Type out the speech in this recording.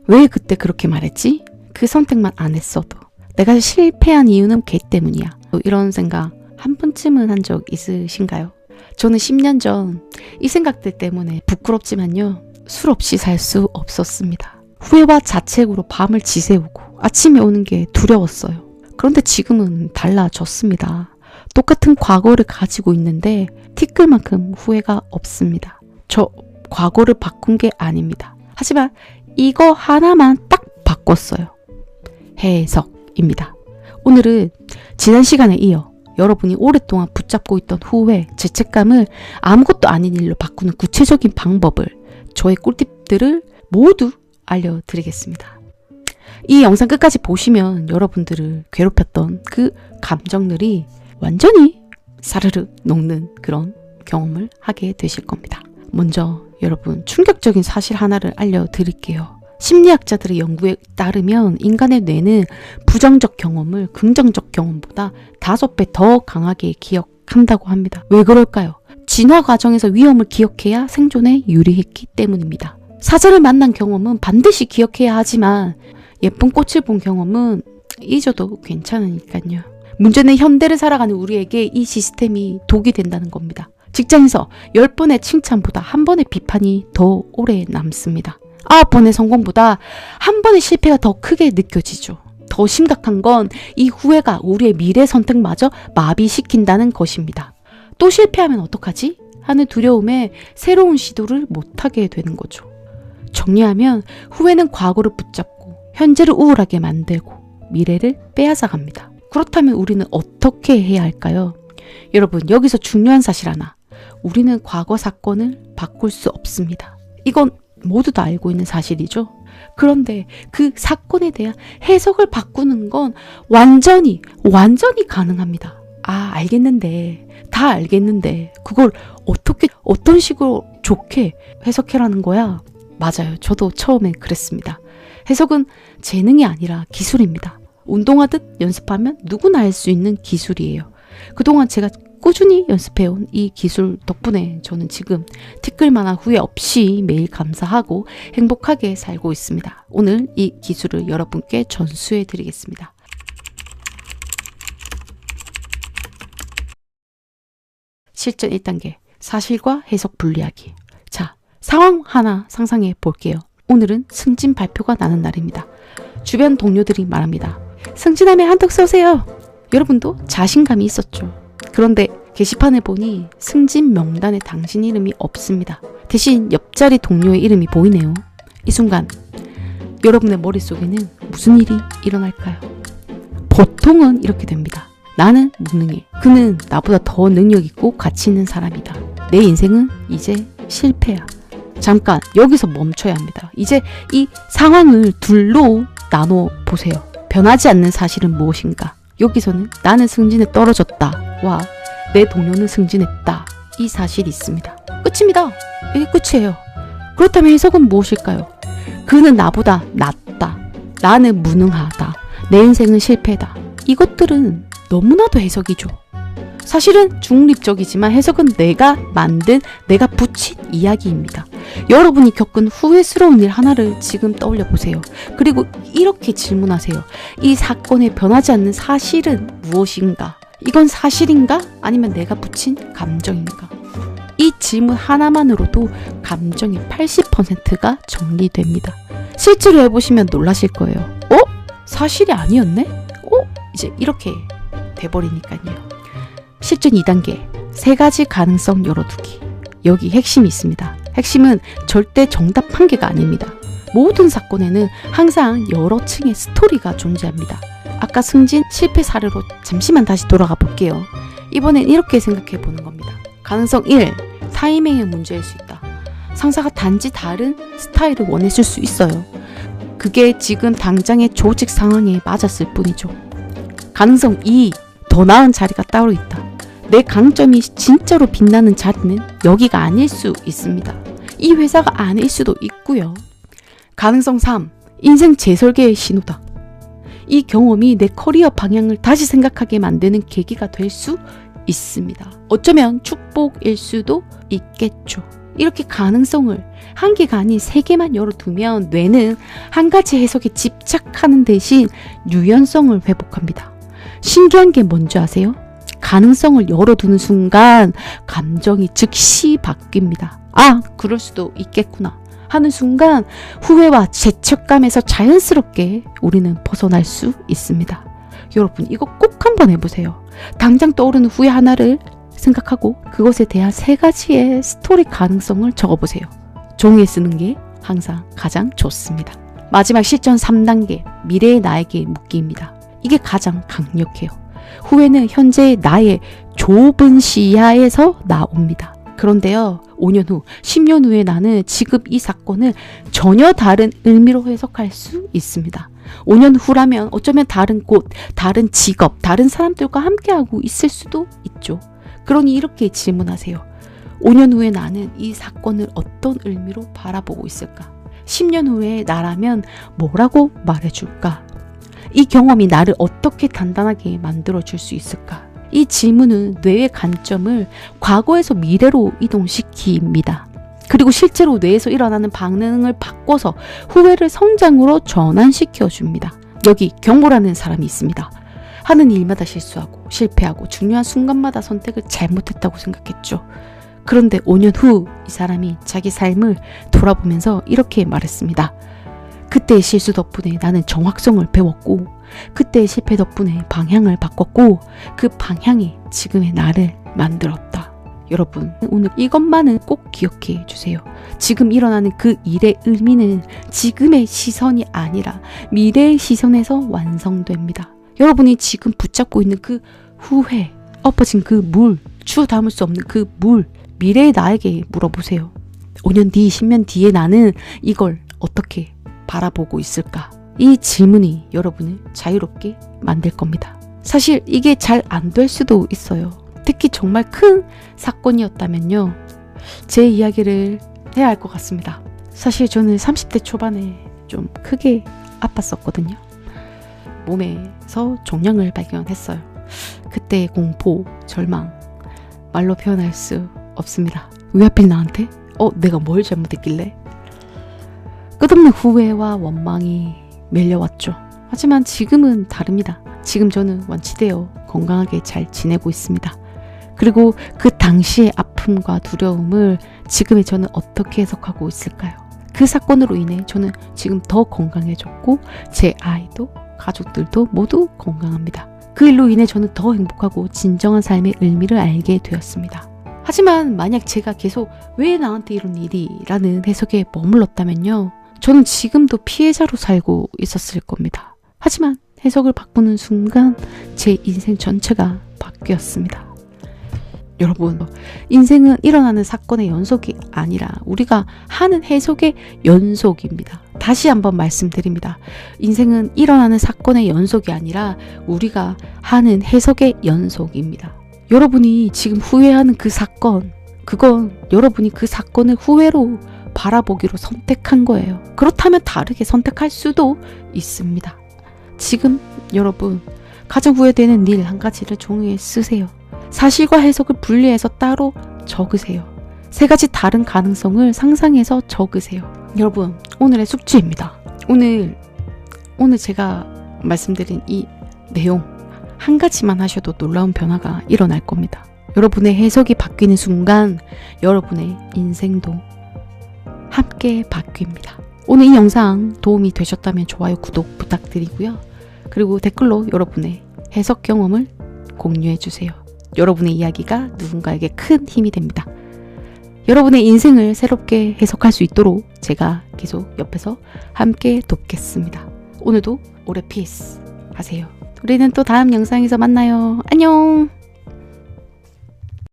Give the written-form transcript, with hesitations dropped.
왜 그때 그렇게 말했지? 그 선택만 안 했어도 내가 실패한 이유는 걔 때문이야. 이런 생각 한 번쯤은 한 적 있으신가요? 저는 10년 전 이 생각들 때문에 부끄럽지만요. 술 없이 살 수 없었습니다. 후회와 자책으로 밤을 지새우고 아침에 오는 게 두려웠어요. 그런데 지금은 달라졌습니다. 똑같은 과거를 가지고 있는데 티끌만큼 후회가 없습니다. 저 과거를 바꾼 게 아닙니다. 하지만 이거 하나만 딱 바꿨어요. 해석입니다. 오늘은 지난 시간에 이어 여러분이 오랫동안 붙잡고 있던 후회, 죄책감을 아무것도 아닌 일로 바꾸는 구체적인 방법을, 저의 꿀팁들을 모두 알려드리겠습니다. 이 영상 끝까지 보시면 여러분들을 괴롭혔던 그 감정들이 완전히 사르르 녹는 그런 경험을 하게 되실 겁니다. 먼저 여러분 충격적인 사실 하나를 알려드릴게요. 심리학자들의 연구에 따르면 인간의 뇌는 부정적 경험을 긍정적 경험보다 5배 더 강하게 기억한다고 합니다. 왜 그럴까요? 진화 과정에서 위험을 기억해야 생존에 유리했기 때문입니다. 사자를 만난 경험은 반드시 기억해야 하지만 예쁜 꽃을 본 경험은 잊어도 괜찮으니까요. 문제는 현대를 살아가는 우리에게 이 시스템이 독이 된다는 겁니다. 직장에서 10번의 칭찬보다 1번의 비판이 더 오래 남습니다. 9번의 성공보다 1번의 실패가 더 크게 느껴지죠. 더 심각한 건 이 후회가 우리의 미래 선택마저 마비시킨다는 것입니다. 또 실패하면 어떡하지? 하는 두려움에 새로운 시도를 못하게 되는 거죠. 정리하면 후회는 과거를 붙잡고 현재를 우울하게 만들고 미래를 빼앗아갑니다. 그렇다면 우리는 어떻게 해야 할까요? 여러분, 여기서 중요한 사실 하나. 우리는 과거 사건을 바꿀 수 없습니다. 이건 모두 다 알고 있는 사실이죠. 그런데 그 사건에 대한 해석을 바꾸는 건 완전히 가능합니다. 알겠는데, 다 알겠는데 그걸 어떤 식으로 좋게 해석해라는 거야? 맞아요. 저도 처음엔 그랬습니다. 해석은 재능이 아니라 기술입니다. 운동하듯 연습하면 누구나 할 수 있는 기술이에요. 그동안 제가 꾸준히 연습해온 이 기술 덕분에 저는 지금 티끌만한 후회 없이 매일 감사하고 행복하게 살고 있습니다. 오늘 이 기술을 여러분께 전수해 드리겠습니다. 실전 1단계, 사실과 해석 분리하기. 자, 상황 하나 상상해 볼게요. 오늘은 승진 발표가 나는 날입니다. 주변 동료들이 말합니다. 승진하면 한턱 쏘세요. 여러분도 자신감이 있었죠. 그런데 게시판을 보니 승진 명단에 당신 이름이 없습니다. 대신 옆자리 동료의 이름이 보이네요. 이 순간 여러분의 머릿속에는 무슨 일이 일어날까요? 보통은 이렇게 됩니다. 나는 무능해. 그는 나보다 더 능력 있고 가치 있는 사람이다. 내 인생은 이제 실패야. 잠깐 여기서 멈춰야 합니다. 이제 이 상황을 둘로 나눠 보세요. 변하지 않는 사실은 무엇인가? 여기서는 나는 승진에 떨어졌다와 내 동료는 승진했다. 이 사실이 있습니다. 끝입니다. 이게 끝이에요. 그렇다면 해석은 무엇일까요? 그는 나보다 낫다. 나는 무능하다. 내 인생은 실패다. 이것들은 너무나도 해석이죠. 사실은 중립적이지만 해석은 내가 만든, 내가 붙인 이야기입니다. 여러분이 겪은 후회스러운 일 하나를 지금 떠올려 보세요. 그리고 이렇게 질문하세요. 이 사건에 변하지 않는 사실은 무엇인가? 이건 사실인가? 아니면 내가 붙인 감정인가? 이 질문 하나만으로도 감정의 80%가 정리됩니다. 실제로 해보시면 놀라실 거예요. 사실이 아니었네? 이제 이렇게 돼버리니까요. 실전 2단계, 3가지 가능성 열어두기. 여기 핵심이 있습니다. 핵심은 절대 정답 한 개가 아닙니다. 모든 사건에는 항상 여러 층의 스토리가 존재합니다. 아까 승진 실패 사례로 잠시만 다시 돌아가 볼게요. 이번엔 이렇게 생각해 보는 겁니다. 가능성 1, 타이밍의 문제일 수 있다. 상사가 단지 다른 스타일을 원했을 수 있어요. 그게 지금 당장의 조직 상황에 맞았을 뿐이죠. 가능성 2, 더 나은 자리가 따로 있다. 내 강점이 진짜로 빛나는 자리는 여기가 아닐 수 있습니다. 이 회사가 아닐 수도 있고요. 가능성 3, 인생 재설계의 신호다. 이 경험이 내 커리어 방향을 다시 생각하게 만드는 계기가 될 수 있습니다. 어쩌면 축복일 수도 있겠죠. 이렇게 가능성을 한 개가 아닌 세 개만 열어두면 뇌는 한 가지 해석에 집착하는 대신 유연성을 회복합니다. 신기한 게 뭔지 아세요? 가능성을 열어두는 순간 감정이 즉시 바뀝니다. 아, 그럴 수도 있겠구나 하는 순간 후회와 죄책감에서 자연스럽게 우리는 벗어날 수 있습니다. 여러분, 이거 꼭 한번 해보세요. 당장 떠오르는 후회 하나를 생각하고 그것에 대한 세 가지의 스토리 가능성을 적어보세요. 종이에 쓰는 게 항상 가장 좋습니다. 마지막 실전 3단계, 미래의 나에게 묻기입니다. 이게 가장 강력해요. 후회는 현재의 나의 좁은 시야에서 나옵니다. 그런데요, 5년 후, 10년 후에 나는 지금 이 사건을 전혀 다른 의미로 해석할 수 있습니다. 5년 후라면 어쩌면 다른 곳, 다른 직업, 다른 사람들과 함께하고 있을 수도 있죠. 그러니 이렇게 질문하세요. 5년 후에 나는 이 사건을 어떤 의미로 바라보고 있을까? 10년 후에 나라면 뭐라고 말해줄까? 이 경험이 나를 어떻게 단단하게 만들어줄 수 있을까? 이 질문은 뇌의 관점을 과거에서 미래로 이동시킵니다. 그리고 실제로 뇌에서 일어나는 반응을 바꿔서 후회를 성장으로 전환시켜줍니다. 여기 경보라는 사람이 있습니다. 하는 일마다 실수하고 실패하고 중요한 순간마다 선택을 잘못했다고 생각했죠. 그런데 5년 후 이 사람이 자기 삶을 돌아보면서 이렇게 말했습니다. 그때의 실수 덕분에 나는 정확성을 배웠고, 그때의 실패 덕분에 방향을 바꿨고, 그 방향이 지금의 나를 만들었다. 여러분, 오늘 이것만은 꼭 기억해 주세요. 지금 일어나는 그 일의 의미는 지금의 시선이 아니라 미래의 시선에서 완성됩니다. 여러분이 지금 붙잡고 있는 그 후회, 엎어진 그 물, 주워 담을 수 없는 그 물, 미래의 나에게 물어보세요. 5년 뒤, 10년 뒤에 나는 이걸 어떻게 바라보고 있을까? 이 질문이 여러분을 자유롭게 만들 겁니다. 사실 이게 잘 안 될 수도 있어요. 특히 정말 큰 사건이었다면요. 제 이야기를 해야 할 것 같습니다. 사실 저는 30대 초반에 좀 크게 아팠었거든요. 몸에서 종양을 발견했어요. 그때의 공포, 절망, 말로 표현할 수 없습니다. 왜 하필 나한테? 내가 뭘 잘못했길래? 끝없는 후회와 원망이 밀려왔죠. 하지만 지금은 다릅니다. 지금 저는 완치되어 건강하게 잘 지내고 있습니다. 그리고 그 당시의 아픔과 두려움을 지금의 저는 어떻게 해석하고 있을까요? 그 사건으로 인해 저는 지금 더 건강해졌고, 제 아이도 가족들도 모두 건강합니다. 그 일로 인해 저는 더 행복하고 진정한 삶의 의미를 알게 되었습니다. 하지만 만약 제가 계속 왜 나한테 이런 일이? 라는 해석에 머물렀다면요, 저는 지금도 피해자로 살고 있었을 겁니다. 하지만 해석을 바꾸는 순간 제 인생 전체가 바뀌었습니다. 여러분, 인생은 일어나는 사건의 연속이 아니라 우리가 하는 해석의 연속입니다. 다시 한번 말씀드립니다. 인생은 일어나는 사건의 연속이 아니라 우리가 하는 해석의 연속입니다. 여러분이 지금 후회하는 그 사건, 그건 여러분이 그 사건을 후회로 바라보기로 선택한 거예요. 그렇다면 다르게 선택할 수도 있습니다. 지금 여러분, 가장 후회되는 일 한 가지를 종이에 쓰세요. 사실과 해석을 분리해서 따로 적으세요. 세 가지 다른 가능성을 상상해서 적으세요. 여러분, 오늘의 숙제입니다. 오늘 제가 말씀드린 이 내용 한 가지만 하셔도 놀라운 변화가 일어날 겁니다. 여러분의 해석이 바뀌는 순간 여러분의 인생도 함께 바뀝니다. 오늘 이 영상 도움이 되셨다면 좋아요, 구독 부탁드리고요. 그리고 댓글로 여러분의 해석 경험을 공유해 주세요. 여러분의 이야기가 누군가에게 큰 힘이 됩니다. 여러분의 인생을 새롭게 해석할 수 있도록 제가 계속 옆에서 함께 돕겠습니다. 오늘도 오래 피스 하세요. 우리는 또 다음 영상에서 만나요. 안녕.